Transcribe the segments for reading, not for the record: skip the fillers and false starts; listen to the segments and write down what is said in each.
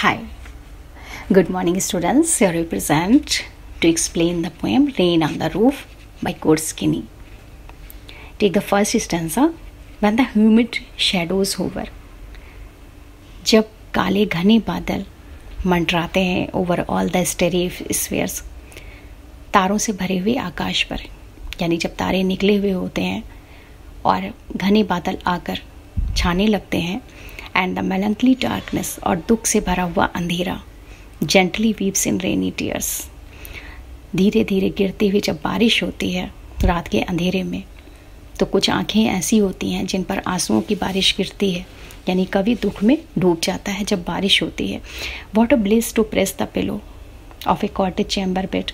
Hi, good morning students. Here we present to explain the poem Rain on the Roof by Korsakini. Take the first stanza. When the humid shadows hover. जब काले घने बादल मंडराते हैं over all the स्टेरी spheres, तारों से भरे हुए आकाश पर, यानी जब तारे निकले हुए होते हैं और घने बादल आकर छाने लगते हैं, एंड द मेलंकली डार्कनेस और दुख से भरा हुआ अंधेरा जेंटली वीप्स इन रेनी टीयर्स, धीरे धीरे गिरती हुई जब बारिश होती है रात के अंधेरे में, तो कुछ आंखें ऐसी होती हैं जिन पर आंसुओं की बारिश गिरती है, यानी कभी दुख में डूब जाता है जब बारिश होती है। What a bliss to press the pillow of a cottage chamber bed,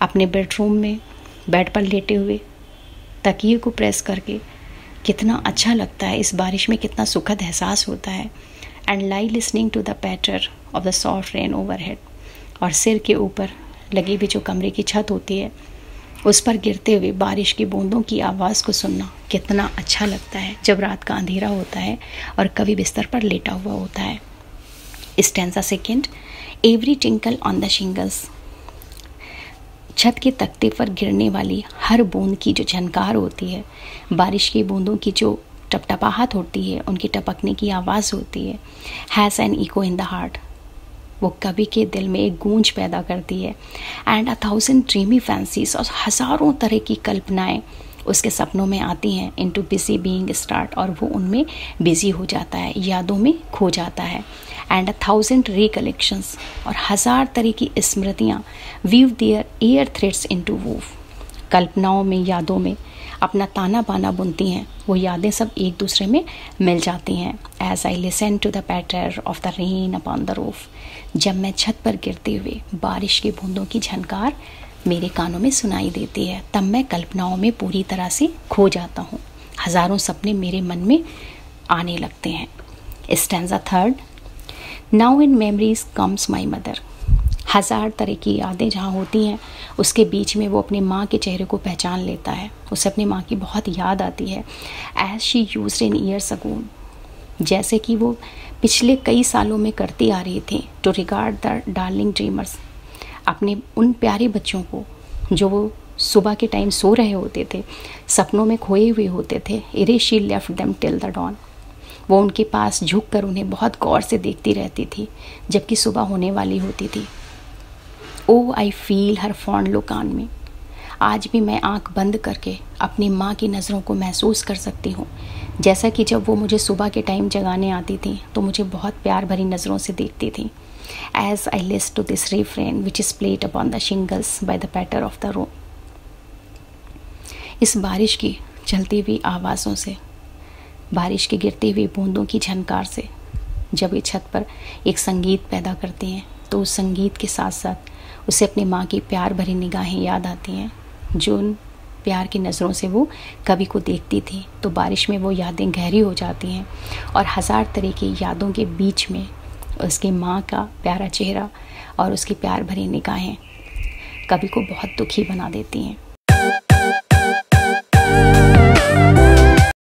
अपने बेडरूम में बेड पर लेटे हुए तकिए को प्रेस करके कितना अच्छा लगता है, इस बारिश में कितना सुखद एहसास होता है। And lie listening to the patter of the soft rain overhead, और सिर के ऊपर लगी हुई जो कमरे की छत होती है उस पर गिरते हुए बारिश की बूंदों की आवाज़ को सुनना कितना अच्छा लगता है जब रात का अंधेरा होता है और कभी बिस्तर पर लेटा हुआ होता है। Stanza second. Every tinkle on the shingles, छत के तख्ते पर गिरने वाली हर बूंद की जो झनकार होती है, बारिश की बूंदों की जो टपटपाहट होती है, उनकी टपकने की आवाज़ होती है, has an echo in the heart, वो कवि के दिल में एक गूंज पैदा करती है। एंड 1000 ड्रीमी फैंसीज, और हज़ारों तरह की कल्पनाएं उसके सपनों में आती हैं। इनटू बिजी बीइंग स्टार्ट, और वो उनमें बिजी हो जाता है, यादों में खो जाता है। एंड 1000 रिकलेक्शंस, और 1000 तरह की स्मृतियाँ weave their air threads into woof, कल्पनाओं में, यादों में अपना ताना बाना बुनती हैं, वो यादें सब एक दूसरे में मिल जाती हैं। As I listen to the patter of the rain upon the roof, जब मैं छत पर गिरते हुए बारिश की बूंदों की झनकार मेरे कानों में सुनाई देती है, तब मैं कल्पनाओं में पूरी तरह से खो जाता हूँ, हज़ारों सपने मेरे मन में आने लगते हैं। Stanza third. Now in memories comes my mother, 1000 तरह की यादें जहाँ होती हैं उसके बीच में वो अपने माँ के चेहरे को पहचान लेता है, उसे अपनी माँ की बहुत याद आती है। As she used in years ago, जैसे कि वो पिछले कई सालों में करती आ रही थी। To regard the darling dreamers, अपने उन प्यारे बच्चों को जो वो सुबह के टाइम सो रहे होते थे, सपनों में खोए हुए होते थे। Ere she left them till the dawn, वो उनके पास झुक कर उन्हें बहुत गौर से देखती रहती थी जबकि सुबह होने वाली होती थी। Oh I feel her fond look on me, आज भी मैं आंख बंद करके अपनी माँ की नज़रों को महसूस कर सकती हूँ, जैसा कि जब वो मुझे सुबह के टाइम जगाने आती थी तो मुझे बहुत प्यार भरी नज़रों से देखती थी। As I list to this refrain which is played upon the shingles by the patter of the room, इस बारिश की चलती हुई आवाज़ों से, बारिश की गिरती हुई बूंदों की झनकार से जब ये छत पर एक संगीत पैदा करती हैं, तो उस संगीत के साथ साथ उसे अपनी माँ की प्यार भरी निगाहें याद आती हैं, जो उन प्यार की नज़रों से वो कवि को देखती थी। तो बारिश में वो यादें गहरी हो जाती हैं और 1000 तरह की यादों के बीच में उसकी माँ का प्यारा चेहरा और उसकी प्यार भरी निगाहें कवि को बहुत दुखी बना देती हैं।